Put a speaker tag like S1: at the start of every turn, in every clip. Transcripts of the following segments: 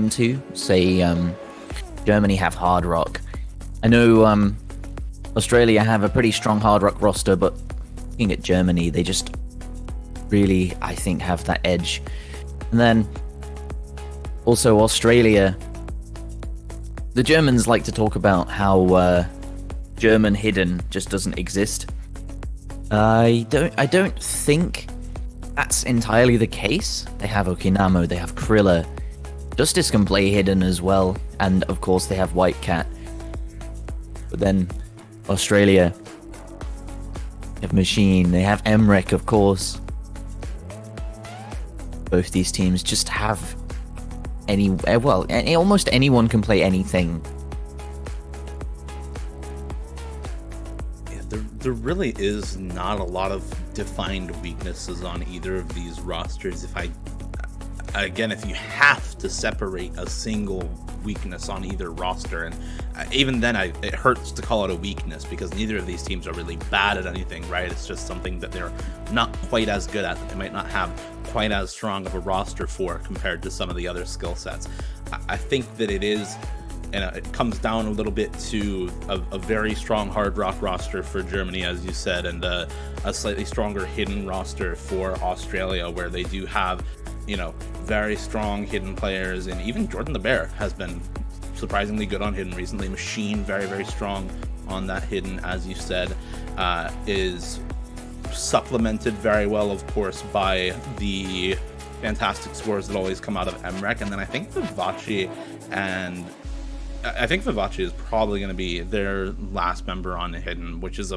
S1: into. Say, Germany have Hard Rock. I know Australia have a pretty strong Hard Rock roster, but looking at Germany, they just really, I think, have that edge. And then also Australia. The Germans like to talk about how German hidden just doesn't exist. I don't think that's entirely the case. They have Okinamo, they have Krilla. Justice can play hidden as well, and of course they have White Cat. But then Australia, they have Machine, they have Emmerich, of course. Both these teams just have almost anyone can play anything.
S2: Yeah, there really is not a lot of defined weaknesses on either of these rosters. If you have to separate a single weakness on either roster, and even then it hurts to call it a weakness because neither of these teams are really bad at anything, right? It's just something that they're not quite as good at, that they might not have quite as strong of a roster for compared to some of the other skill sets. I think that it is, and it comes down a little bit to a very strong Hard Rock roster for Germany, as you said, and a slightly stronger hidden roster for Australia, where they do have, very strong hidden players, and even Jordan the Bear has been surprisingly good on hidden recently. Machine, very, very strong on that hidden, as you said, is supplemented very well, of course, by the fantastic scores that always come out of Emmerich. And then I think Vivace is probably going to be their last member on the hidden, which is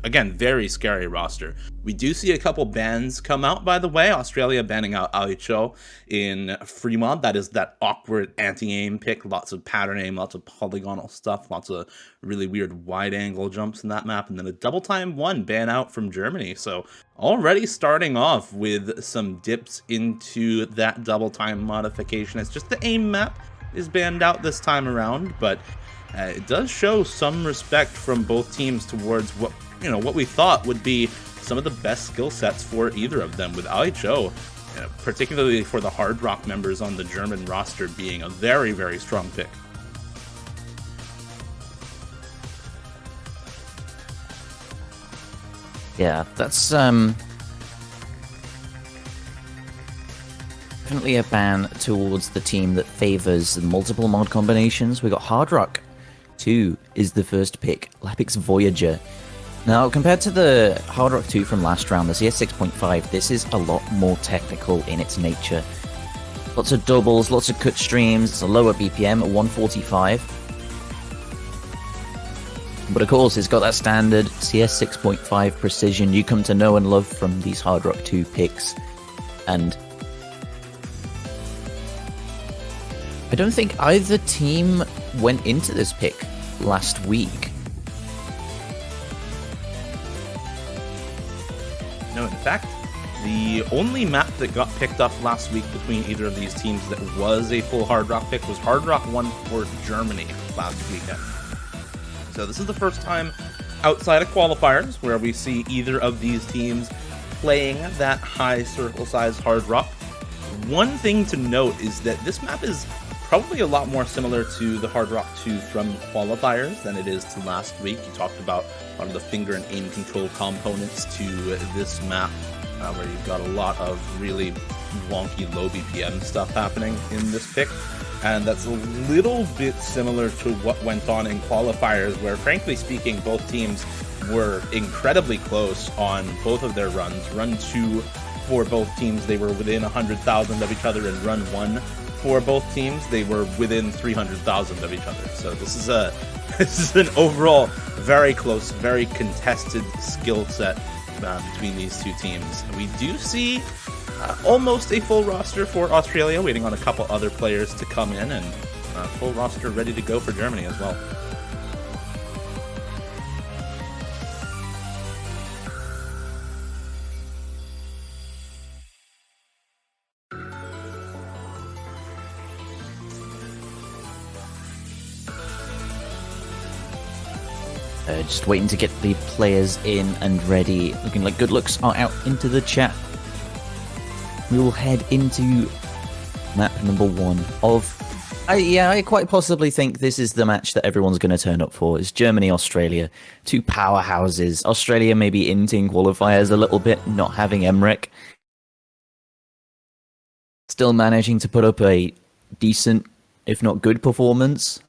S2: again, very scary roster. We do see a couple bans come out, by the way. Australia banning out Alicho in Fremont. That is that awkward anti-aim pick. Lots of pattern aim, lots of polygonal stuff, lots of really weird wide-angle jumps in that map. And then a double time one ban out from Germany. So already starting off with some dips into that double time modification. It's just the aim map is banned out this time around, but it does show some respect from both teams towards what we thought would be some of the best skill sets for either of them, with Alicho, particularly for the Hard Rock members on the German roster, being a very, very strong pick.
S1: Yeah, that's definitely a ban towards the team that favors multiple mod combinations. We got Hard Rock 2 is the first pick, Lapix Voyager. Now, compared to the Hard Rock 2 from last round, the CS 6.5, this is a lot more technical in its nature. Lots of doubles, lots of cut streams, it's a lower BPM at 145. But of course, it's got that standard CS 6.5 precision you come to know and love from these Hard Rock 2 picks. And I don't think either team went into this pick last week.
S2: No, in fact, the only map that got picked up last week between either of these teams that was a full Hard Rock pick was Hard Rock 1 for Germany last weekend. So this is the first time outside of qualifiers where we see either of these teams playing that high circle size Hard Rock. One thing to note is that this map is probably a lot more similar to the Hard Rock 2 from qualifiers than it is to last week. You talked about a lot of the finger and aim control components to this map, where you've got a lot of really wonky low BPM stuff happening in this pick. And that's a little bit similar to what went on in qualifiers, where frankly speaking, both teams were incredibly close on both of their runs. Run 2 for both teams, they were within 100,000 of each other, and run 1 for both teams, they were within 300,000 of each other. So this is an overall very close, very contested skill set between these two teams. We do see almost a full roster for Australia, waiting on a couple other players to come in, and full roster ready to go for Germany as well.
S1: Just waiting to get the players in and ready. Looking like good looks are out into the chat. We will head into map number 1 of I quite possibly think this is the match that everyone's going to turn up for. Is Germany, Australia, two powerhouses. Australia maybe inting qualifiers a little bit, not having Emmerich. Still managing to put up a decent, if not good, performance.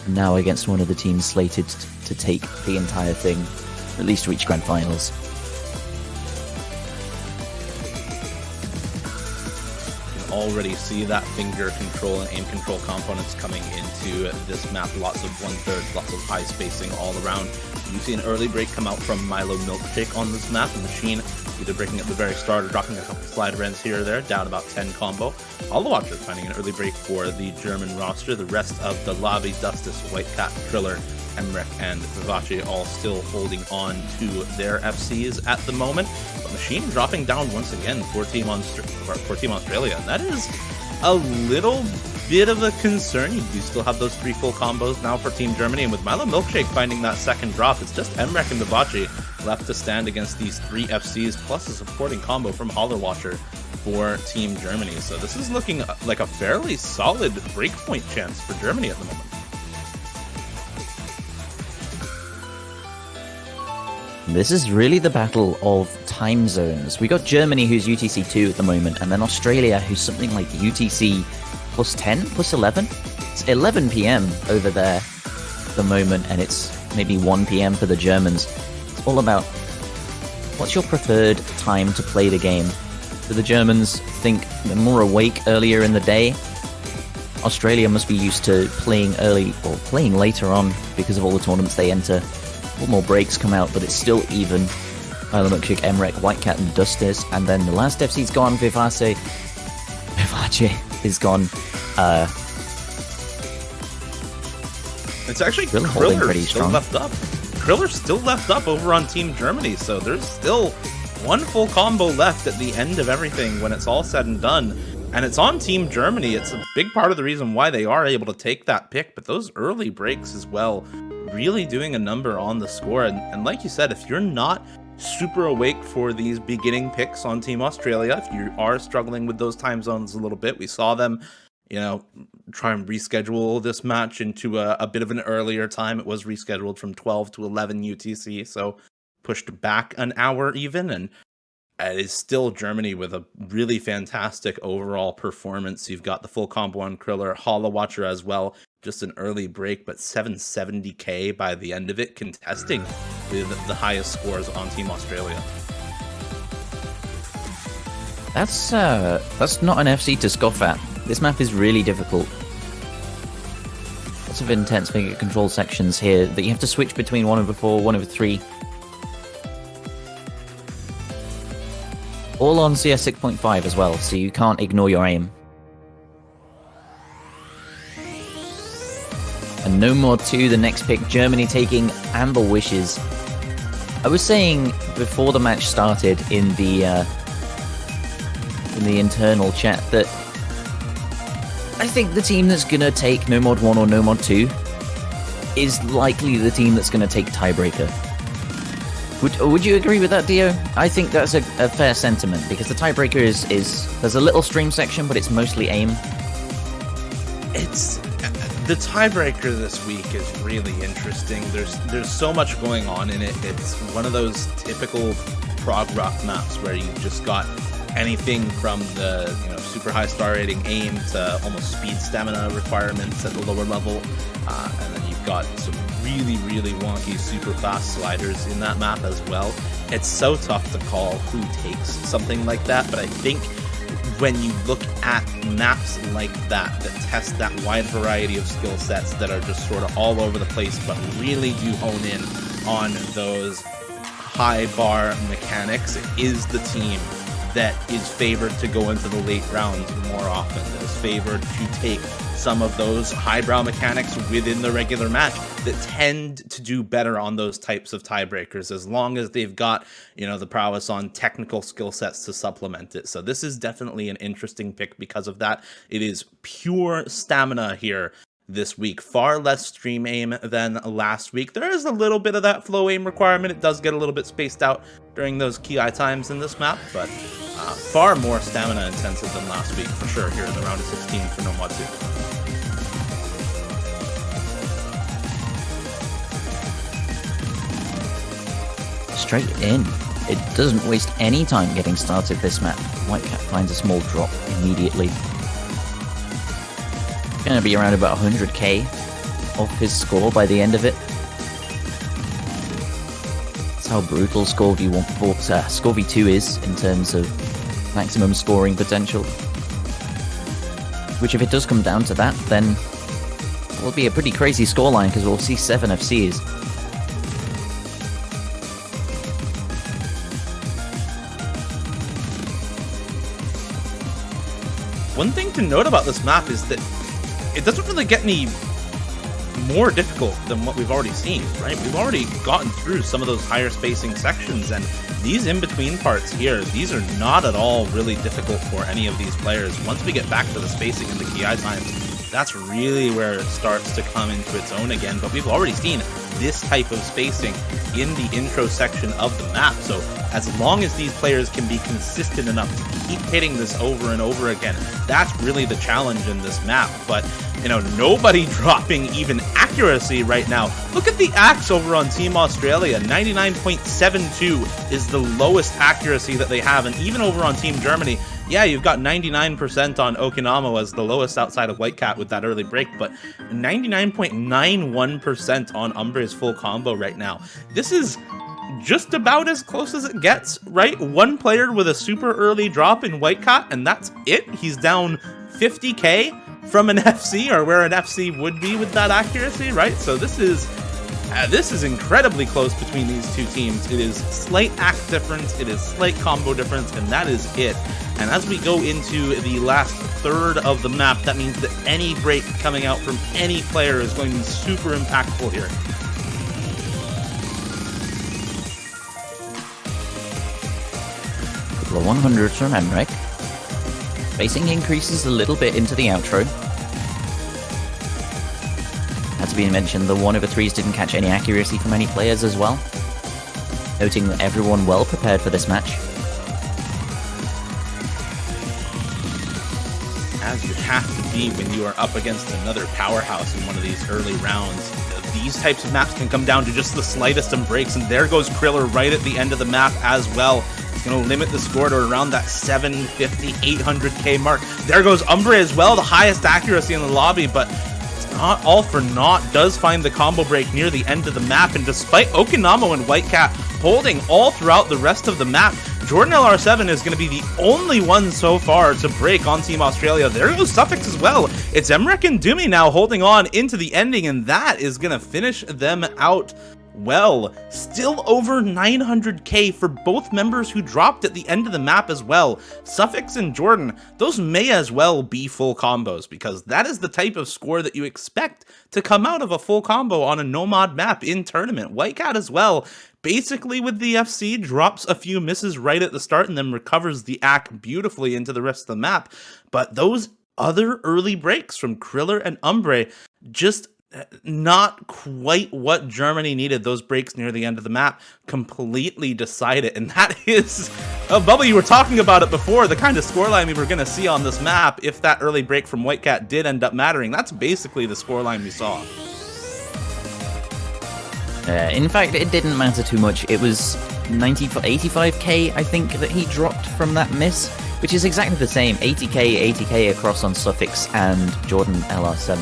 S1: Now against one of the teams slated to take the entire thing, at least reach grand finals.
S2: Already see that finger control and aim control components coming into this map. Lots of 1/3, lots of high spacing all around. You see an early break come out from Milo Milkshake on this map. The Machine either breaking at the very start or dropping a couple slide rends here or there, down about 10 combo. HoloWatcher finding an early break for the German roster. The rest of the lobby, Dustus, Whitecat, Triller, Emmerich, and Vivace all still holding on to their FCs at the moment. But Machine dropping down once again for Team Australia. And that is a little bit of a concern. You do still have those 3 full combos now for Team Germany. And with Milo Milkshake finding that second drop, it's just Emmerich and Vivace left to stand against these 3 FCs, plus a supporting combo from HoloWatcher for Team Germany. So this is looking like a fairly solid breakpoint chance for Germany at the moment.
S1: This is really the battle of time zones. We got Germany, who's UTC 2 at the moment, and then Australia, who's something like UTC plus 10, plus 11? It's 11 p.m. over there at the moment, and it's maybe 1 p.m. for the Germans. It's all about what's your preferred time to play the game. Do the Germans think they're more awake earlier in the day? Australia must be used to playing early, or playing later on because of all the tournaments they enter. More breaks come out, but it's still even. Milo Milkshake, Emmerich, Whitecat, and Dustus, and then the last FC's gone. Vivace is gone.
S2: It's actually
S1: Kriller
S2: still left up. Kriller's still left up over on Team Germany, so there's still one full combo left at the end of everything when it's all said and done. And it's on Team Germany. It's a big part of the reason why they are able to take that pick, but those early breaks as well, really doing a number on the score. And like you said, if you're not super awake for these beginning picks on Team Australia, if you are struggling with those time zones a little bit, we saw them, try and reschedule this match into a bit of an earlier time. It was rescheduled from 12 to 11 UTC, so pushed back an hour even, and it is still Germany with a really fantastic overall performance. You've got the full combo on Kriller, HoloWatcher as well, just an early break, but 770k by the end of it, contesting with the highest scores on Team Australia.
S1: That's not an FC to scoff at. This map is really difficult. Lots of intense finger control sections here that you have to switch between 1 over 4, 1 over 3. All on CS 6.5 as well, so you can't ignore your aim. And no more 2, the next pick, Germany taking Amber Wishes. I was saying before the match started in the internal chat that I think the team that's gonna take No Mod 1 or No Mod 2 is likely the team that's gonna take Tiebreaker. Would you agree with that, Dio? I think that's a fair sentiment, because the Tiebreaker is there's a little stream section, but it's mostly aim.
S2: It's the Tiebreaker this week is really interesting. There's so much going on in it. It's one of those typical prog rock maps where you just got anything from the super high star rating aim to almost speed stamina requirements at the lower level, and then you've got some really wonky super fast sliders in that map as well. It's so tough to call who takes something like that, but I think when you look at maps like that test that wide variety of skill sets that are just sort of all over the place but really do hone in on those high bar mechanics, it is the team that is favored to go into the late rounds more often, that is favored to take some of those highbrow mechanics within the regular match that tend to do better on those types of tiebreakers, as long as they've got, the prowess on technical skill sets to supplement it. So this is definitely an interesting pick because of that. It is pure stamina here this week. Far less stream aim than last week. There is a little bit of that flow aim requirement. It does get a little bit spaced out during those key eye times in this map, but far more stamina intensive than last week for sure here in the round of 16 for Nomad 2.
S1: Straight in. It doesn't waste any time getting started this map. Whitecat finds a small drop immediately. Gonna be around about 100k off his score by the end of it. That's how brutal Score V2 is in terms of maximum scoring potential. Which if it does come down to that, then it will be a pretty crazy scoreline because we'll see 7 FCs.
S2: One thing to note about this map is that it doesn't really get any more difficult than what we've already seen, right? We've already gotten through some of those higher spacing sections, and these in-between parts here, these are not at all really difficult for any of these players. Once we get back to the spacing and the key eye times, that's really where it starts to come into its own again. But we've already seen this type of spacing in the intro section of the map, so as long as these players can be consistent enough to keep hitting this over and over again, that's really the challenge in this map. But you know, nobody dropping even accuracy right now. Look at the axe over on Team Australia. 99.72 is the lowest accuracy that they have, and even over on Team Germany, yeah, you've got 99% on Okinamo as the lowest outside of Whitecat with that early break, but 99.91% on Umbre's full combo right now. This is just about as close as it gets, right? One player with a super early drop in Whitecat, and that's it. He's down 50k from an FC, or where an FC would be with that accuracy, right? So this is incredibly close between these two teams. It is slight axe difference, it is slight combo difference, and that is it. And as we go into the last third of the map, that means that any break coming out from any player is going to be super impactful here.
S1: Couple of 100s from Emmerich. Spacing increases a little bit into the outro. As being mentioned, the 1/3s didn't catch any accuracy from any players as well. Noting that everyone well prepared for this match.
S2: As you have to be when you are up against another powerhouse in one of these early rounds. These types of maps can come down to just the slightest of breaks, and there goes Kriller right at the end of the map as well. It's going to limit the score to around that 750, 800k mark. There goes Umbre as well, the highest accuracy in the lobby, but it's not all for naught. Does find the combo break near the end of the map, and despite Okinamo and Whitecat holding all throughout the rest of the map, Jordan LR7 is going to be the only one so far to break on Team Australia. There goes Suffix as well. It's Emmerich and Dumi now holding on into the ending, and that is going to finish them out well. Still over 900k for both members who dropped at the end of the map as well. Suffix and Jordan, those may as well be full combos, because that is the type of score that you expect to come out of a full combo on a Nomad map in tournament. Whitecat as well, basically with the FC, drops a few misses right at the start and then recovers the act beautifully into the rest of the map. But those other early breaks from Kriller and Umbre, just not quite what Germany needed. Those breaks near the end of the map completely decide it, and that is, Bubba, you were talking about it before, the kind of scoreline we were going to see on this map if that early break from Whitecat did end up mattering. That's basically the scoreline we saw.
S1: In fact, it didn't matter too much. It was 85k, I think, that he dropped from that miss, which is exactly the same. 80k across on Suffix and Jordan LR7.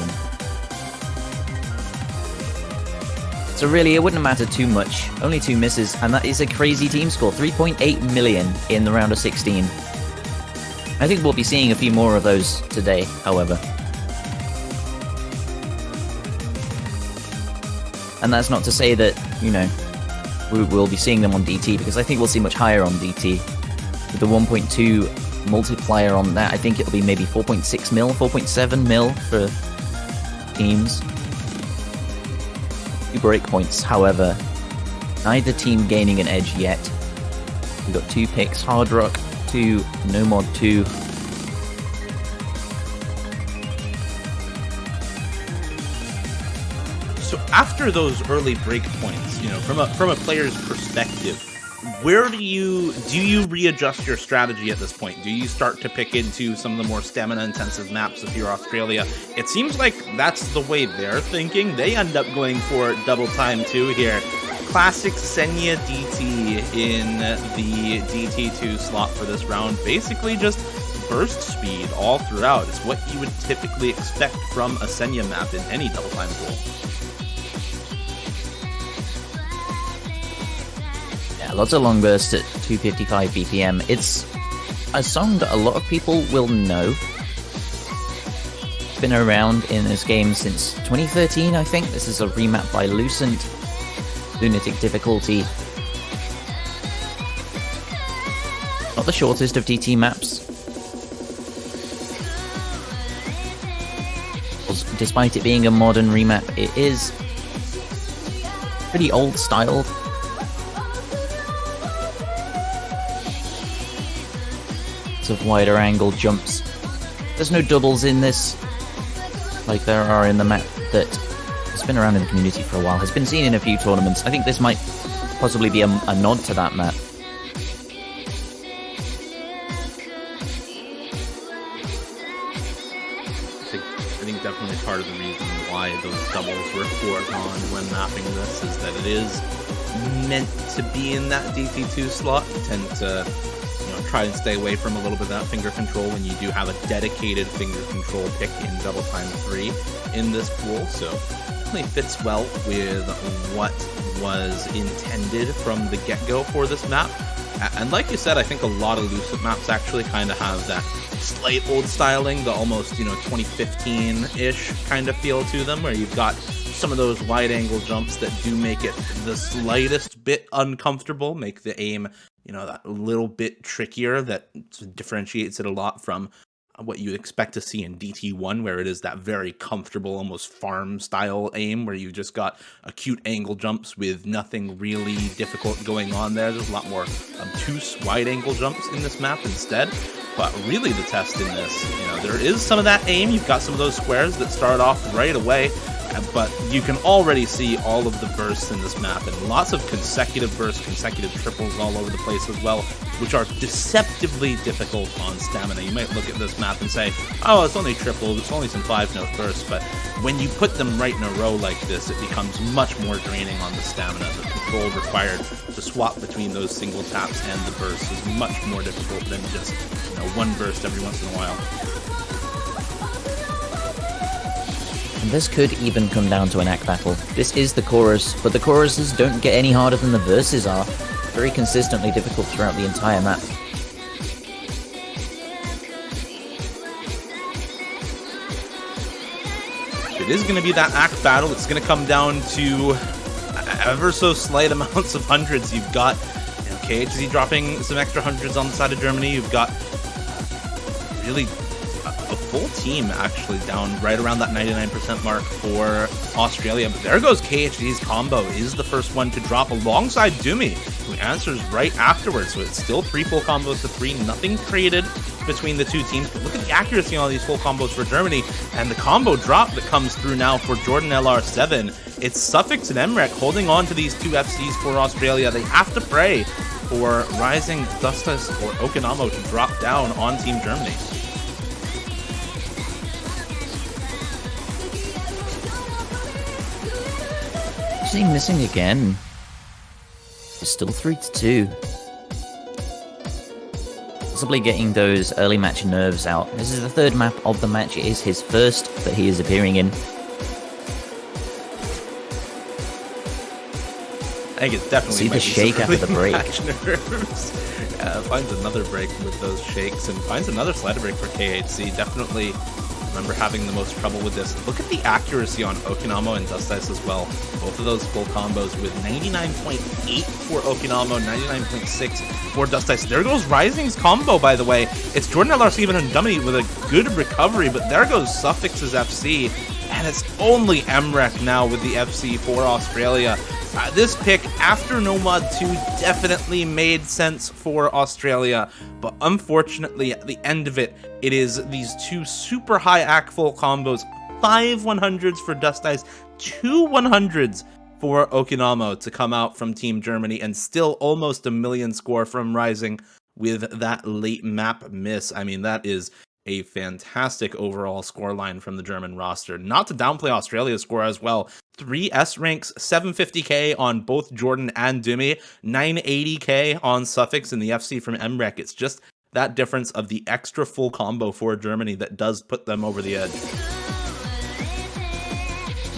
S1: So really, it wouldn't matter too much. Only 2 misses, and that is a crazy team score. 3.8 million in the round of 16. I think we'll be seeing a few more of those today, however. And that's not to say that, you know, we will be seeing them on DT, because I think we'll see much higher on DT. With the 1.2 multiplier on that, I think it'll be maybe 4.6 mil, 4.7 mil for teams. 2 breakpoints, however, neither team gaining an edge yet. We've got 2 picks, Hard Rock 2, Nomad 2.
S2: after those early break points, from a player's perspective, where do you readjust your strategy at this point? Do you start to pick into some of the more stamina-intensive maps if you're Australia? It seems like that's the way they're thinking. They end up going for double time 2 here. Classic Senya DT in the DT2 slot for this round. Basically just burst speed all throughout. It's what you would typically expect from a Senya map in any double time pool.
S1: Lots of long bursts at 255 BPM. It's a song that a lot of people will know. It's been around in this game since 2013, I think. This is a remap by Lucent. Lunatic difficulty. Not the shortest of DT maps. Despite it being a modern remap, it is pretty old styled. Of wider angle jumps. There's no doubles in this, like there are in the map that has been around in the community for a while, has been seen in a few tournaments. I think this might possibly be a nod to that map.
S2: I think definitely part of the reason why those doubles were foregone when mapping this is that it is meant to be in that DT2 slot. You tend to try and stay away from a little bit of that finger control when you do have a dedicated finger control pick in double time 3 in this pool. So definitely fits well with what was intended from the get-go for this map. And like you said, I think a lot of Lucent maps actually kind of have that slight old styling, the almost 2015-ish kind of feel to them, where you've got some of those wide angle jumps that do make it the slightest bit uncomfortable, make the aim that little bit trickier. That differentiates it a lot from what you expect to see in DT1, where it is that very comfortable, almost farm style aim, where you've just got acute angle jumps with nothing really difficult going on there. There's a lot more obtuse wide angle jumps in this map instead. But really the test in this, there is some of that aim. You've got some of those squares that start off right away, but you can already see all of the bursts in this map, and lots of consecutive bursts, consecutive triples all over the place as well, which are deceptively difficult on stamina. You might look at this map and say, oh, it's only triples, it's only some 5-note bursts, but when you put them right in a row like this, it becomes much more draining on the stamina. The control required to swap between those single taps and the bursts is much more difficult than just one burst every once in a while.
S1: And this could even come down to an act battle. This is the chorus, but the choruses don't get any harder than the verses are. Very consistently difficult throughout the entire map.
S2: It is going to be that act battle. It's going to come down to ever so slight amounts of hundreds. You've got KHZ dropping some extra hundreds on the side of Germany. You've got really a full team actually down right around that 99% mark for Australia. But there goes KHZ's combo, is the first one to drop alongside Doomy, who answers right afterwards. So it's still 3 full combos to 3, nothing traded between the two teams. But look at the accuracy on all these full combos for Germany, and the combo drop that comes through now for Jordan LR7. It's Suffix and Emrek holding on to these 2 FCs for Australia. They have to pray for Rising, Dustas, or Okinamo to drop down on Team Germany.
S1: Actually missing again. It's still 3-2. Possibly getting those early match nerves out. This is the 3rd map of the match. It is his first that he is appearing in.
S2: I think it's definitely
S1: see the shake after the break.
S2: Finds another break with those shakes and finds another slider break for KHZ. Definitely remember having the most trouble with this. Look at the accuracy on Okinamo and Dustas as well. Both of those full combos with 99.8 for Okinamo, 99.6 for Dustas. There goes Rising's combo, by the way. It's Jordan LR7 and Dummy with a good recovery, but there goes Suffix's FC. And it's only Emrek now with the FC for Australia. This pick after Nomad 2 definitely made sense for Australia, but unfortunately at the end of it, it is these 2 super high act full combos 5 100s for Dust Ice, 2 100s for Okinamo to come out from Team Germany, and still almost a million score from Rising with that late map miss. I mean, that is a fantastic overall scoreline from the German roster. Not to downplay Australia's score as well. 3 S ranks, 750k on both Jordan and Dumi, 980k on Suffix and the FC from MREC. It's just that difference of the extra full combo for Germany that does put them over the edge.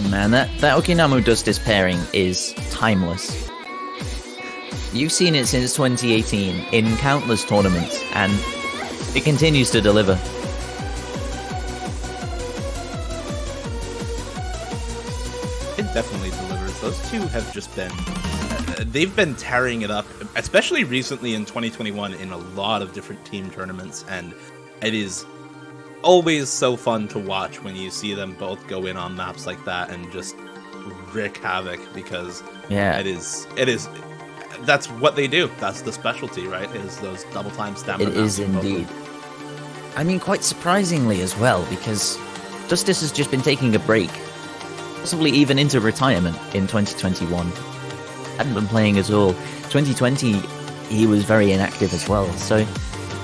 S1: Man, that Okinamo Dustis pairing is timeless. You've seen it since 2018 in countless tournaments, and it continues to deliver.
S2: It definitely delivers. Those two have just been... they've been tearing it up, especially recently in 2021 in a lot of different team tournaments, and it is always so fun to watch when you see them both go in on maps like that and just wreak havoc, because it is that's what they do. That's the specialty, right? Is those double time stamina.
S1: It is indeed. I mean, quite surprisingly as well, because Dustis has just been taking a break, possibly even into retirement in 2021. Hadn't been playing at all. 2020, he was very inactive as well, so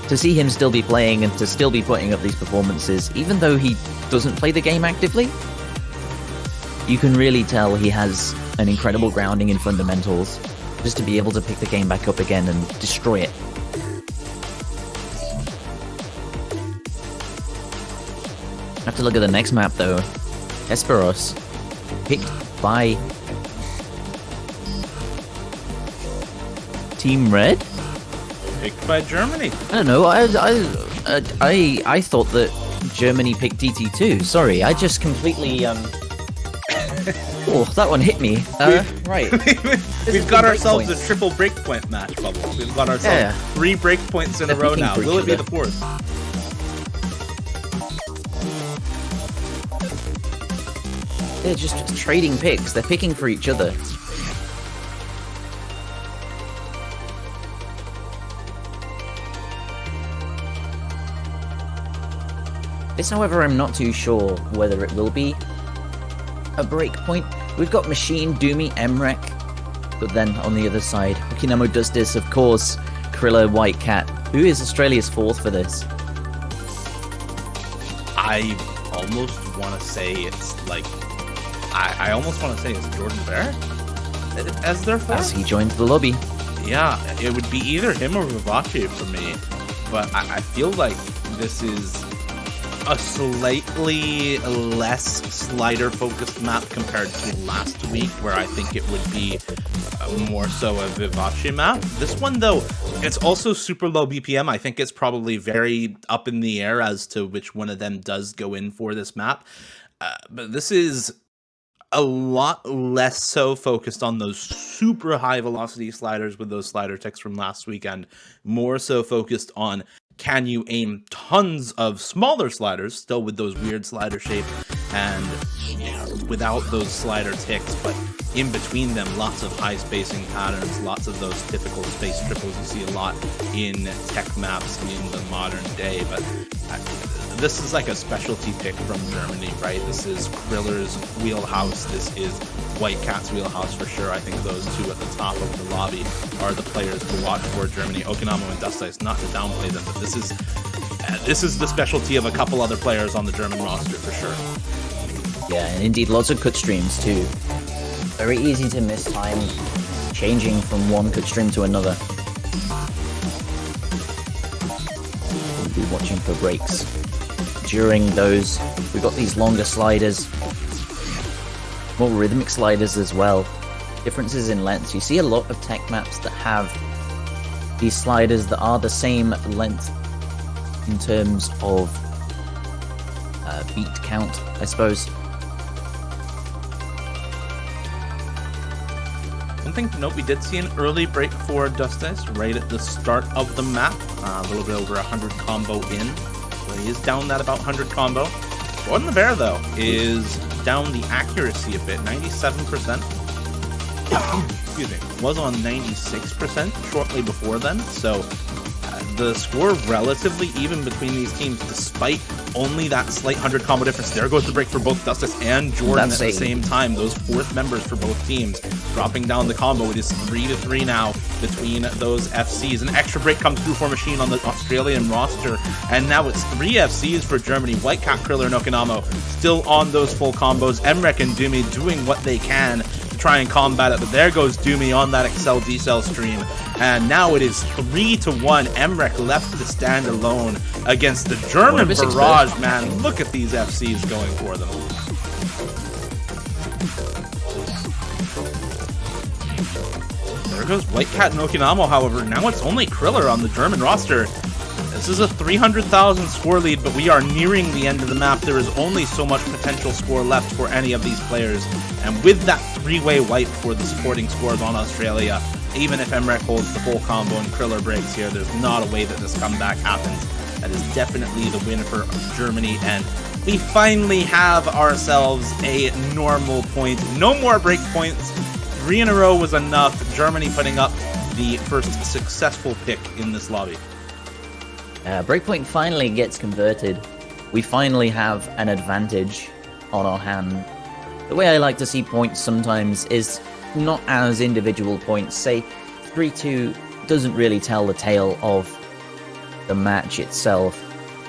S1: to see him still be playing and to still be putting up these performances, even though he doesn't play the game actively, you can really tell he has an incredible grounding in fundamentals, just to be able to pick the game back up again and destroy it. Have to look at the next map though. Hesperos, picked by Team Red?
S2: Picked by Germany.
S1: I don't know. I thought that Germany picked DT2. Sorry, I just completely oh, that one hit me. Right.
S2: We've got ourselves a triple breakpoint match, Bubble. We've got ourselves 3 breakpoints in a row now. Will it be the 4th?
S1: They're just trading picks. They're picking for each other. This, however, I'm not too sure whether it will be a breakpoint. We've got Machine, Doomy, MREC, but then on the other side, Okinamo Dustis, of course, Krilla, White Cat. Who is Australia's 4th for this?
S2: I almost want to say it's like... I almost want to say it's Jordan Bear as their 4th.
S1: As he joins the lobby.
S2: Yeah, it would be either him or Vivace for me, but I feel like this is a slightly less slider-focused map compared to last week, where I think it would be more so a Vivace map. This one, though, it's also super low BPM. I think it's probably very up in the air as to which one of them does go in for this map. But this is a lot less so focused on those super high velocity sliders with those slider ticks from last weekend, more so focused on can you aim tons of smaller sliders, still with those weird slider shape, and without those slider ticks, but in between them, lots of high spacing patterns, lots of those typical space triples you see a lot in tech maps in the modern day. But this is like a specialty pick from Germany, right? This is Kriller's wheelhouse. This is White Cat's wheelhouse for sure. I think those two at the top of the lobby are the players to watch for Germany. Okinamo and Dust Ice, not to downplay them, but this is the specialty of a couple other players on the German roster for sure.
S1: Yeah, and indeed lots of cut streams too. Very easy to miss time changing from one cut stream to another. We'll be watching for breaks. During those, we've got these longer sliders, more rhythmic sliders as well. Differences in lengths. You see a lot of tech maps that have these sliders that are the same length in terms of beat count, I suppose.
S2: One thing to note, we did see an early break for Dust Ice right at the start of the map, a little bit over 100 combo in. So he is down that about 100 combo. Jordan the Bear, though, is down the accuracy a bit, 97%. Excuse me, was on 96% shortly before then, so The score relatively even between these teams, despite only that slight 100 combo difference. There goes the break for both Dustus and Jordan at the same time. Those fourth members for both teams dropping down the combo. It is 3-3 now between those FCs. An extra break comes through for Machine on the Australian roster, and now it's 3 FCs for Germany. Whitecat, Kriller, and Okinamo still on those full combos. Emrek and Doomy doing what they can to try and combat it, but there goes Doomy on that Excel D-Cell stream. And now it is 3-1. Emrek left to stand alone against the German barrage, man. Look at these FCs going for them. There goes Whitecat and Okinamo, however. Now it's only Kriller on the German roster. This is a 300,000 score lead, but we are nearing the end of the map. There is only so much potential score left for any of these players. And with that three-way wipe for the supporting scores on Australia, even if Emrek holds the full combo and Kriller breaks here, there's not a way that this comeback happens. That is definitely the win for Germany, and we finally have ourselves a normal point. No more break points. 3 in a row was enough. Germany putting up the first successful pick in this lobby.
S1: Breakpoint finally gets converted. We finally have an advantage on our hand. The way I like to see points sometimes is not as individual points. Say 3-2 doesn't really tell the tale of the match itself,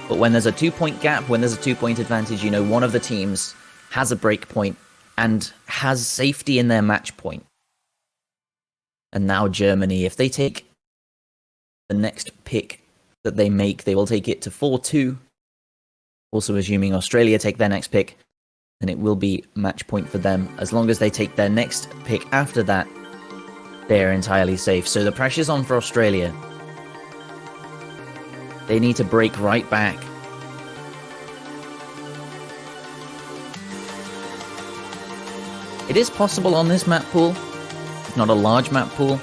S1: but when there's a 2-point gap, when there's a 2-point advantage, you know, one of the teams has a break point and has safety in their match point. And now Germany, if they take the next pick that they make, they will take it to 4-2. Also assuming Australia take their next pick, then it will be match point for them. As long as they take their next pick after that, they're entirely safe. So the pressure's on for Australia. They need to break right back. It is possible on this map pool, not a large map pool.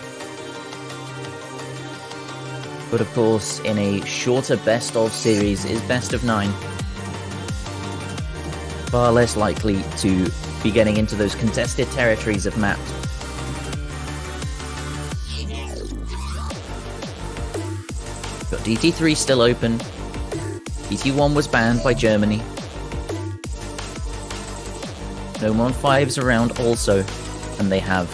S1: But of course, in a shorter best-of series is best of 9. Far less likely to be getting into those contested territories of maps. Got DT3 still open. DT1 was banned by Germany. Nomod 5's around also, and they have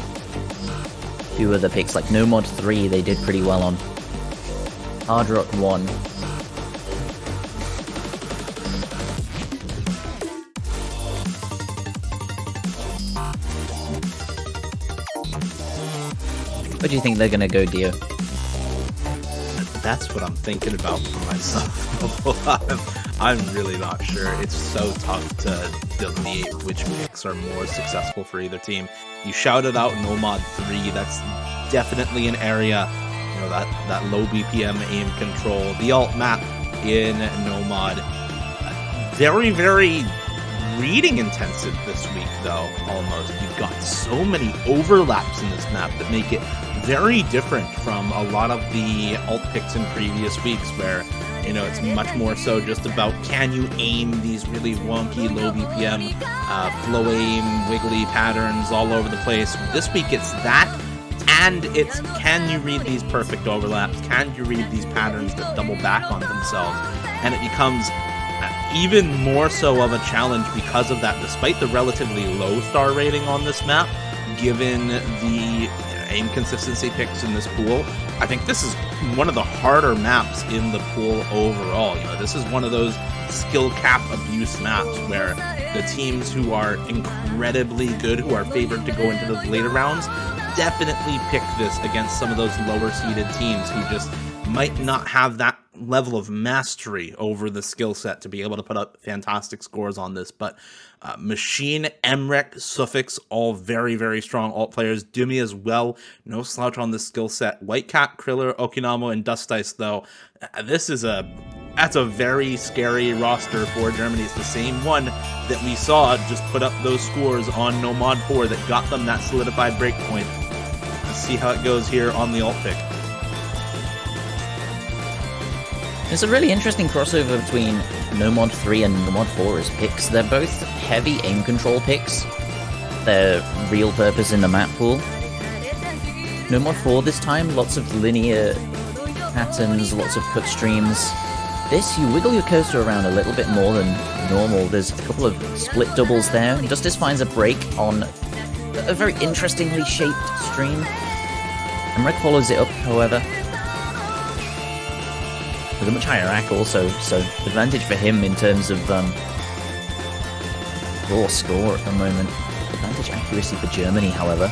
S1: 2 other picks, like Nomod 3 they did pretty well on. Hard Rock 1. Where do you think they're gonna go, Dio?
S2: That's what I'm thinking about for myself. I'm really not sure. It's so tough to delineate which picks are more successful for either team. You shouted out Nomad 3. That's definitely an area, you know, that low BPM aim control. The alt map in Nomad, very, very reading intensive this week, though, almost. You've got so many overlaps in this map that make it very different from a lot of the alt picks in previous weeks, where, you know, it's much more so just about can you aim these really wonky low BPM flow aim wiggly patterns all over the place. This week it's that, and it's can you read these perfect overlaps, can you read these patterns that double back on themselves, and it becomes even more so of a challenge because of that, despite the relatively low star rating on this map, given the aim consistency picks in this pool. I think this is one of the harder maps in the pool overall. You know, this is one of those skill cap abuse maps where the teams who are incredibly good, who are favored to go into those later rounds, definitely pick this against some of those lower seeded teams who just might not have that level of mastery over the skill set to be able to put up fantastic scores on this. But Machine, Emrek, Suffix, all very, very strong alt players. Doomy as well, no slouch on this skill set. Whitecat, Kriller, Okinamo, and Dustice, though, that's a very scary roster for Germany. It's the same one that we saw just put up those scores on Nomad 4 that got them that solidified breakpoint. Let's see how it goes here on the alt pick.
S1: It's a really interesting crossover between Nomod 3 and Nomod 4 as picks. They're both heavy aim control picks. Their real purpose in the map pool. Nomod 4 this time, lots of linear patterns, lots of cut streams. This, you wiggle your cursor around a little bit more than normal. There's a couple of split doubles there. Justice finds a break on a very interestingly shaped stream. Emrek follows it up, however, with a much higher rack also, so advantage for him in terms of raw score at the moment. Advantage accuracy for Germany, however.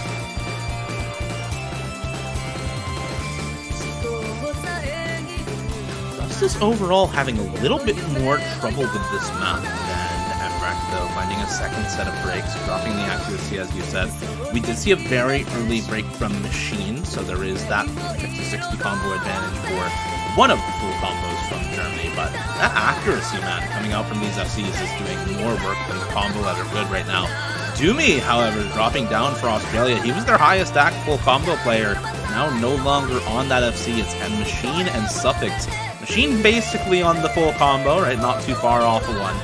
S2: Justice overall having a little bit more trouble with this map than Emrek, though, finding a second set of breaks, dropping the accuracy, as you said. We did see a very early break from Machine, so there is that 50-60 combo advantage for one of the full combos from Germany, but that accuracy, man, coming out from these FCs is doing more work than the combo that are good right now. Doomy, however, dropping down for Australia. He was their highest stack full combo player, now no longer on that FC. It's Machine and Suffix. Machine basically on the full combo, right? Not too far off of one.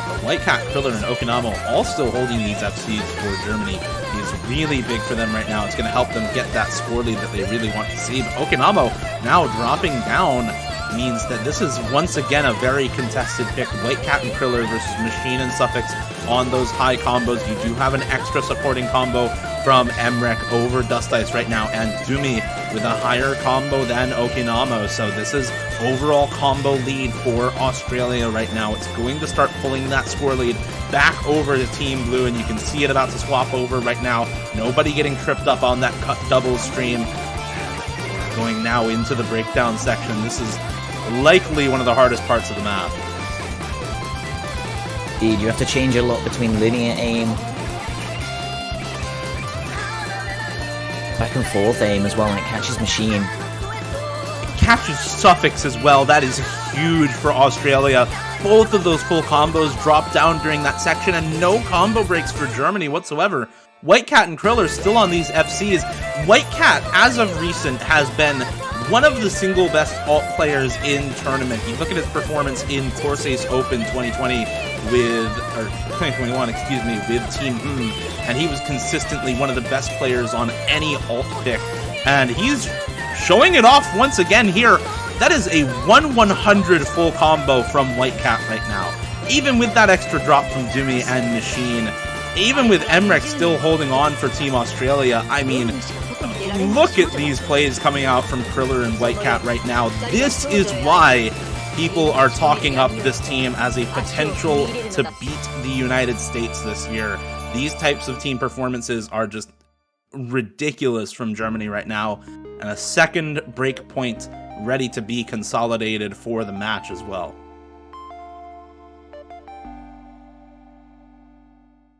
S2: But Whitecat, Kriller, and Okinamo all still holding these FCs for Germany. Is really big for them right now. It's going to help them get that score lead that they really want to see. But Okinamo now dropping down means that this is once again a very contested pick. Whitecat and Kriller versus Machine and Suffix on those high combos. You do have an extra supporting combo from Emrek over Dust Ice right now, and Doomy with a higher combo than Okinamo. So this is overall combo lead for Australia right now. It's going to start pulling that score lead back over to Team Blue, and you can see it about to swap over right now. Nobody getting tripped up on that cut double stream. Going now into the breakdown section. This is likely one of the hardest parts of the map.
S1: Indeed, you have to change a lot between linear aim, back and forth aim as well, and it catches Machine.
S2: It catches Suffix as well. That is huge for Australia. Both of those full combos drop down during that section, and no combo breaks for Germany whatsoever. Whitecat and Kriller still on these FCs. Whitecat, as of recent, has been one of the single best alt players in tournament. You look at his performance in Corsace Open 2020 or 2021, excuse me, with Team and he was consistently one of the best players on any alt pick. And he's showing it off once again here. That is a 1-100 full combo from Whitecat right now. Even with that extra drop from Doomy and Machine, even with Emrek still holding on for Team Australia, I mean, look at these plays coming out from Kriller and Whitecat right now. This is why people are talking up this team as a potential to beat the United States this year. These types of team performances are just ridiculous from Germany right now. And a second break point ready to be consolidated for the match as well.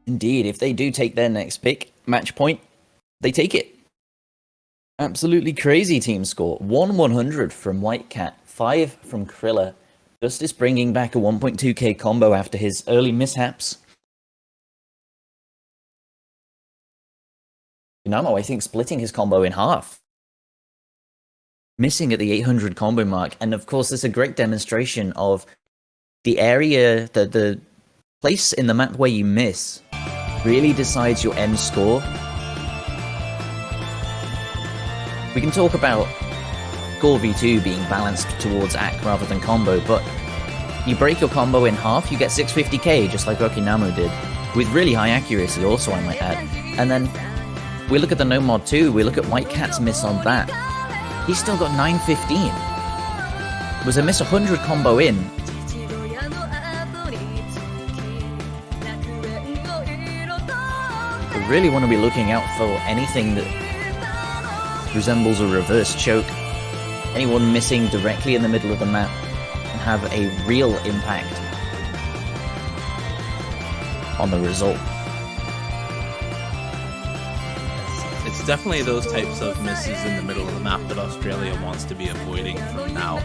S1: Indeed, if they do take their next pick, match point, they take it. Absolutely crazy team score. 1-100 from Whitecat, 5 from Kriller. Justice bringing back a 1.2k combo after his early mishaps. Okinamo, I think, splitting his combo in half. Missing at the 800 combo mark. And of course, it's a great demonstration of the area, the place in the map where you miss really decides your end score. We can talk about Score V2 being balanced towards AC rather than combo, but you break your combo in half, you get 650k, just like Okinamo did, with really high accuracy also, I might add. And then we look at the No-Mod 2, we look at Whitecat's miss on that. He's still got 915. It was a miss 100 combo in. We really want to be looking out for anything that resembles a reverse choke. Anyone missing directly in the middle of the map can have a real impact on the result.
S2: It's definitely those types of misses in the middle of the map that Australia wants to be avoiding from now.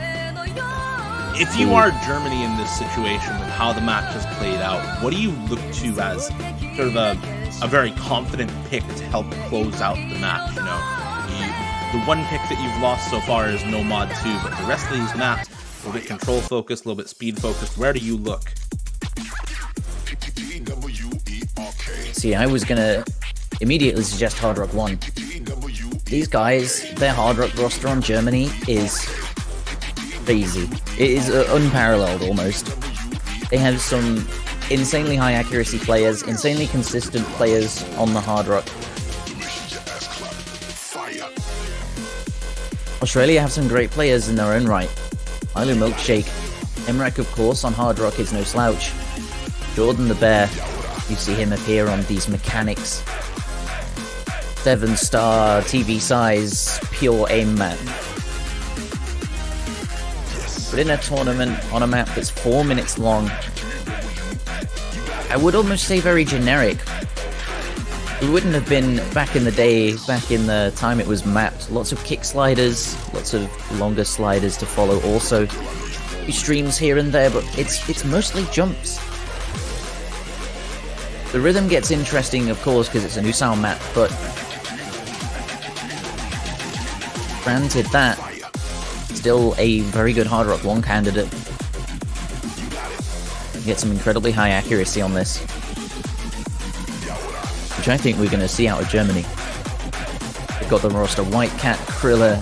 S2: If you are Germany in this situation with how the match has played out, what do you look to as sort of a very confident pick to help close out the match? You know, the one pick that you've lost so far is No-Mod 2, but the rest of these maps, a little bit control focused, a little bit speed focused. Where do you look?
S1: See, I was gonna immediately suggest Hard Rock 1. These guys, their Hard Rock roster on Germany is crazy. It is unparalleled almost. They have some insanely high accuracy players, insanely consistent players on the Hard Rock. Australia have some great players in their own right. Milo Milkshake. Emrek, of course, on Hard Rock is no slouch. Jordan the Bear, you see him appear on these mechanics. 7-star TV size pure aim map. But in a tournament on a map that's 4 minutes long, I would almost say very generic. It wouldn't have been back in the day, back in the time it was mapped. Lots of kick sliders, lots of longer sliders to follow also. A few streams here and there, but it's mostly jumps. The rhythm gets interesting, of course, because it's a new sound map, but granted that, still a very good Hard Rock 1 candidate. Get some incredibly high accuracy on this, which I think we're going to see out of Germany. They've got the roster White Cat, Kriller,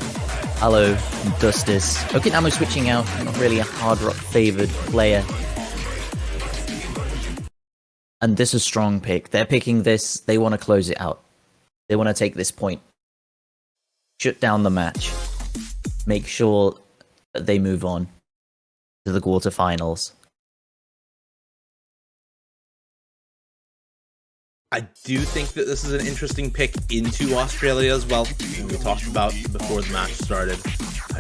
S1: Aloe, and Dustis. Okinamo switching out, not really a Hard Rock favoured player. And this is a strong pick. They're picking this, they want to close it out. They want to take this point. Shut down the match. Make sure that they move on to the quarterfinals.
S2: I do think that this is an interesting pick into Australia as well. We talked about before the match started,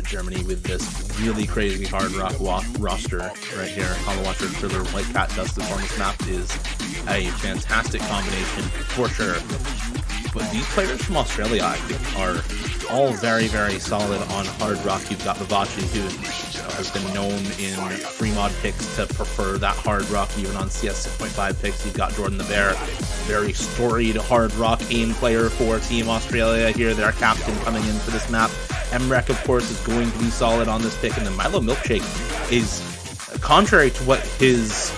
S2: Germany with this really crazy Hard Rock roster right here. Holowatcher, Kriller, White Cat, Dustis on this map is a fantastic combination for sure. But these players from Australia, I think, are all very, very solid on Hard Rock. You've got Vivace, who has been known in free mod picks to prefer that Hard Rock, even on CS 6.5 picks. You've got Jordan the Bear, very storied Hard Rock aim player for Team Australia here, their captain coming in for this map. Emrek, of course, is going to be solid on this pick, and then Milo Milkshake is, contrary to what his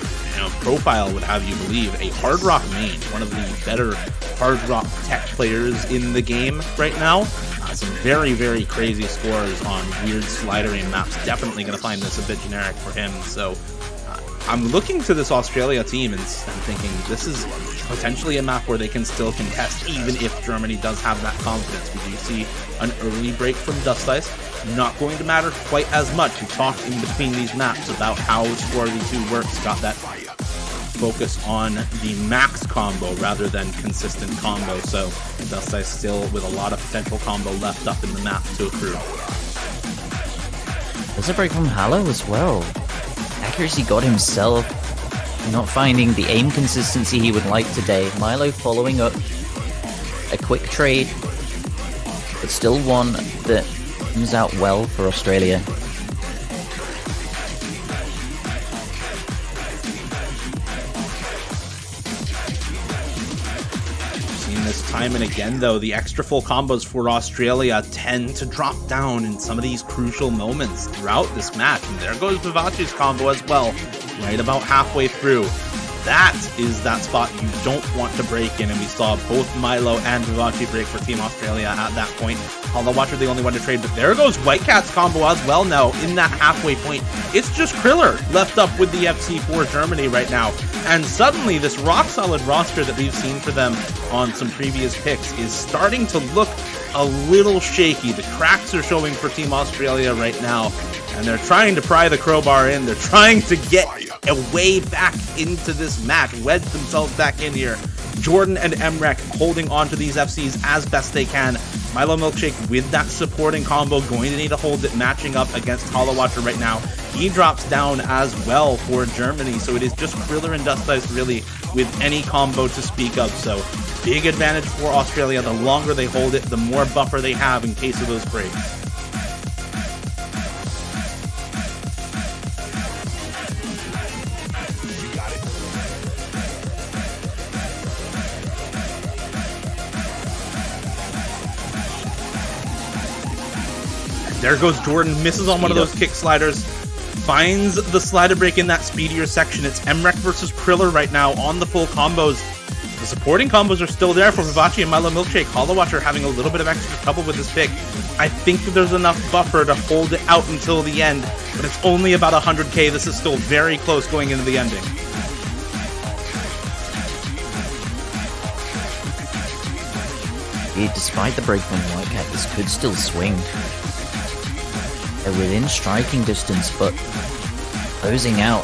S2: profile would have you believe, a Hard Rock main, one of the better Hard Rock tech players in the game right now. Some very, very crazy scores on weird slider aim maps. Definitely going to find this a bit generic for him. So I'm looking to this Australia team and I'm thinking this is potentially a map where they can still contest, even if Germany does have that confidence. We do see an early break from Dust-Ice. Not going to matter quite as much. We talked in between these maps about how Score V2 works. Got that focus on the max combo rather than consistent combo, so Dust-Ice still with a lot of potential combo left up in the map to accrue.
S1: There's a break from Halo as well. Accuracy got himself, not finding the aim consistency he would like today. Milo following up a quick trade, but still one that comes out well for Australia.
S2: This time and again, though, the extra full combos for Australia tend to drop down in some of these crucial moments throughout this match. And there goes Vivace's combo as well, right about halfway through. That is that spot you don't want to break in, and we saw both Milo and Vivace break for Team Australia at that point. Holowatcher the only one to trade, but there goes White Cat's combo as well now in that halfway point. It's just Kriller left up with the FC for Germany right now, and suddenly this rock-solid roster that we've seen for them on some previous picks is starting to look a little shaky. The cracks are showing for Team Australia right now, and they're trying to pry the crowbar in. They're trying to get a way back into this match, wedge themselves back in here. Jordan and Emrek holding on to these FCs as best they can. Milo Milkshake with that supporting combo, going to need to hold it, matching up against Holowatcher right now. He drops down as well for Germany, so it is just Kriller and Dust-Ice really with any combo to speak of. So big advantage for Australia. The longer they hold it, the more buffer they have in case of those breaks. There goes Jordan, misses on one of those kick sliders, finds the slider break in that speedier section. It's Emrek versus Kriller right now on the full combos. The supporting combos are still there for Vivace and Milo Milkshake. Hollow Watcher having a little bit of extra trouble with this pick. I think that there's enough buffer to hold it out until the end, but it's only about 100k. This is still very close going into the ending.
S1: Despite the breakpoint Whitecat, this could still swing. They're within striking distance, but closing out.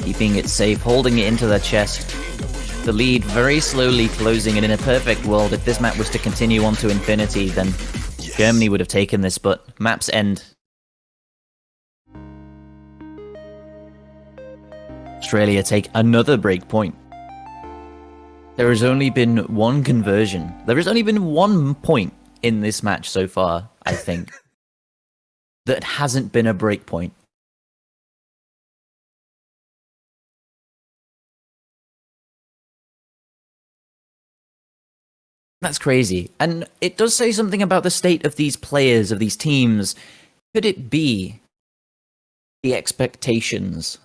S1: Keeping it safe, holding it into their chest. The lead very slowly closing, and in a perfect world, if this map was to continue on to infinity, then Germany would have taken this, but map's end. Australia take another breakpoint. There has only been one conversion. There has only been 1 point in this match so far, I think, that hasn't been a breakpoint. That's crazy. And it does say something about the state of these players, of these teams. Could it be the expectations?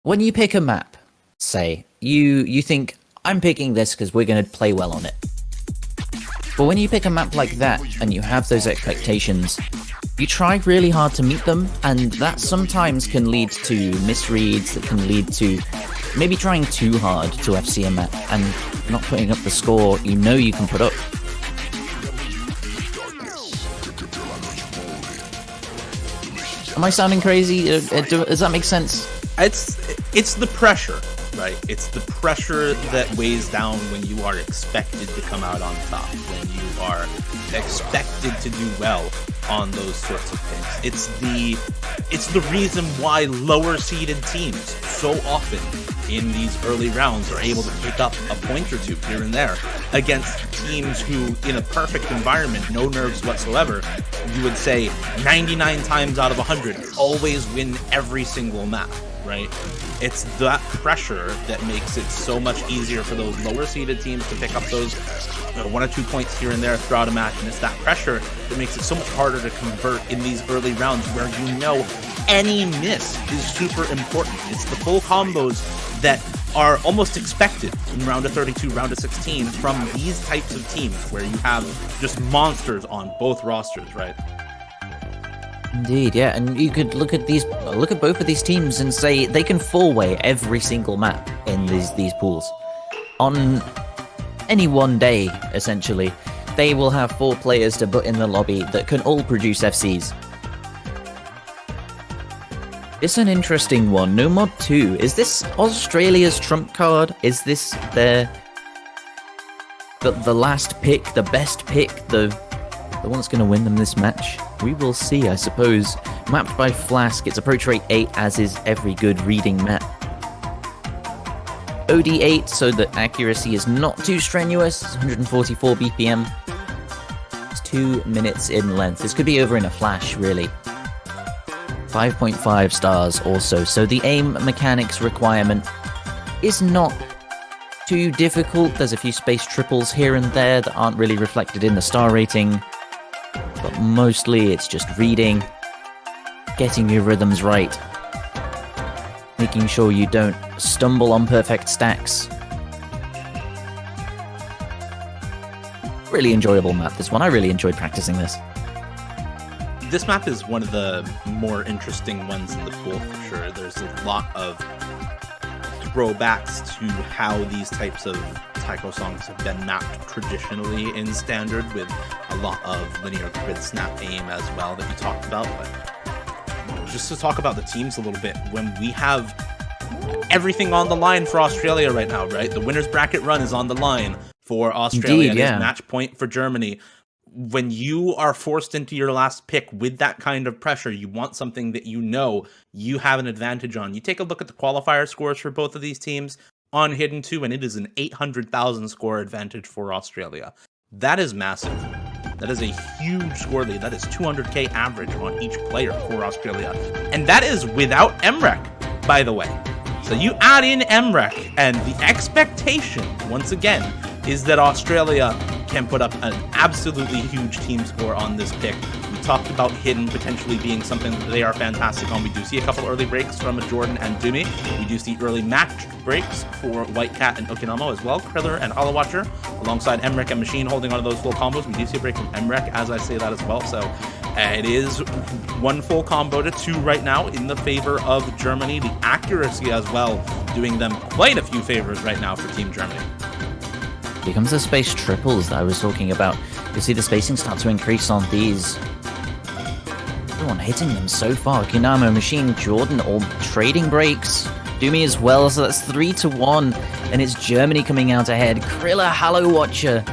S1: When you pick a map, say, you think, I'm picking this because we're going to play well on it. But when you pick a map like that, and you have those expectations, you try really hard to meet them, and that sometimes can lead to misreads, that can lead to maybe trying too hard to FC a map, and not putting up the score you know you can put up. Am I sounding crazy? Does that make sense?
S2: It's the pressure, right? It's the pressure that weighs down when you are expected to come out on top, when you are expected to do well on those sorts of things. It's the reason why lower seeded teams so often in these early rounds are able to pick up a point or two here and there against teams who, in a perfect environment, no nerves whatsoever, you would say 99 times out of 100 always win every single map, right? It's that pressure that makes it so much easier for those lower seeded teams to pick up those 1 or 2 points here and there throughout a match, and it's that pressure that makes it so much harder to convert in these early rounds where you know any miss is super important. It's the full combos that are almost expected in round of 32, round of 16 from these types of teams where you have just monsters on both rosters, right?
S1: Indeed, yeah, and you could look at both of these teams and say they can four-way every single map in these pools. On any one day, essentially, they will have 4 players to put in the lobby that can all produce FCs. It's an interesting one. No Mod 2. Is this Australia's trump card? Is this the last pick, the best pick, the one that's going to win them this match? We will see, I suppose. Mapped by Flask, it's approach rate 8, as is every good reading map. OD8, so that accuracy is not too strenuous. It's 144 BPM. It's 2 minutes in length. This could be over in a flash, really. 5.5 stars also, so the aim mechanics requirement is not too difficult. There's a few space triples here and there that aren't really reflected in the star rating, but mostly it's just reading, getting your rhythms right, making sure you don't stumble on perfect stacks. Really enjoyable map, this one. I really enjoyed practicing this.
S2: This map is one of the more interesting ones in the pool for sure. There's a lot of throwbacks to how these types of taiko songs have been mapped traditionally in Standard, with a lot of linear grid snap aim as well that we talked about. But just to talk about the teams a little bit, when we have everything on the line for Australia right now, right? The winner's bracket run is on the line for Australia.
S1: Indeed, yeah.
S2: And it's match point for Germany. When you are forced into your last pick with that kind of pressure, you want something that you know you have an advantage on. You take a look at the qualifier scores for both of these teams on Hidden 2, and it is an 800,000 score advantage for Australia. That is massive. That is a huge score lead. That is 200k average on each player for Australia. And that is without MREC, by the way. So you add in MREC, and the expectation, once again, is that Australia can put up an absolutely huge team score on this pick. We talked about Hidden potentially being something that they are fantastic on. We do see a couple early breaks from Jordan and Dumi. We do see early match breaks for White Cat and Okinamo as well. Kriller and Hollow Watcher alongside Emmerich and Machine holding on to those full combos. We do see a break from Emmerich as I say that as well. So it is one full combo to 2 right now in the favor of Germany. The accuracy as well doing them quite a few favors right now for Team Germany.
S1: Here comes the space triples that I was talking about. You see the spacing start to increase on these. Everyone hitting them so far. Kinamo, Machine, Jordan all trading breaks. Dumi as well, so that's 3-1. And it's Germany coming out ahead. Kriller, Hollow Watcher.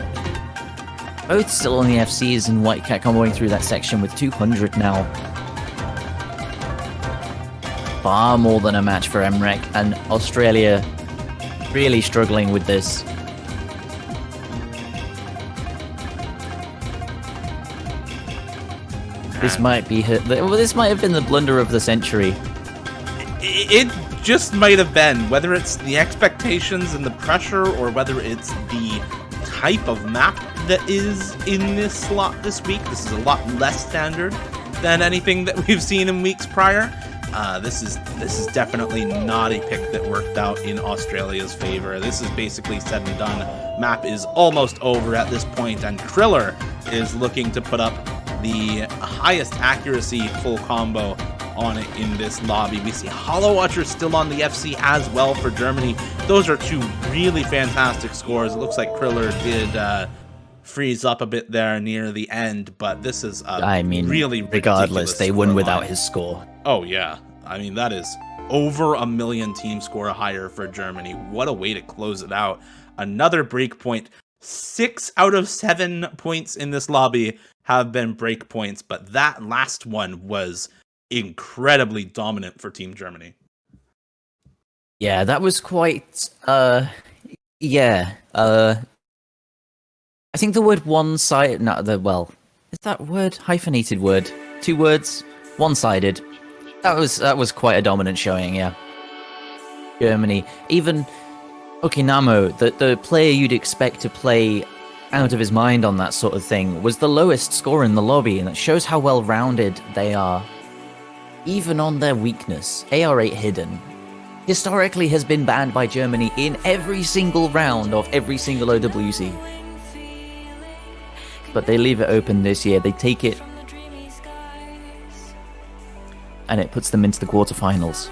S1: Both still on the FCs, and White Cat comboing through that section with 200 now. Far more than a match for Emmerich, and Australia really struggling with this. This might be this might have been the blunder of the century.
S2: It just might have been, whether it's the expectations and the pressure, or whether it's the type of map that is in this slot this week. This is a lot less standard than anything that we've seen in weeks prior. This is definitely not a pick that worked out in Australia's favor. This is basically said and done. Map is almost over at this point, and Kriller is looking to put up the highest accuracy full combo on it in this lobby. We see Hollow Watcher still on the FC as well for Germany. Those are 2 really fantastic scores. It looks like Kriller did freeze up a bit there near the end, but this is really
S1: regardless, they won without his score.
S2: Oh yeah, I mean that is over 1 million team score higher for Germany. What a way to close it out. Another break point. 6 out of 7 points in this lobby have been break points, but that last one was incredibly dominant for Team Germany.
S1: Yeah, that was quite I think the word one-sided, is that word hyphenated word? 2 words, one-sided. That was quite a dominant showing, yeah. Germany, even Okinamo, the player you'd expect to play out of his mind on that sort of thing, was the lowest score in the lobby, and that shows how well-rounded they are. Even on their weakness, AR8 Hidden historically has been banned by Germany in every single round of every single OWC. But they leave it open this year, they take it, and it puts them into the quarterfinals.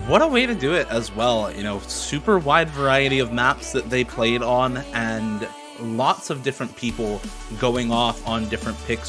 S2: What a way to do it as well. You know, super wide variety of maps that they played on, and lots of different people going off on different picks.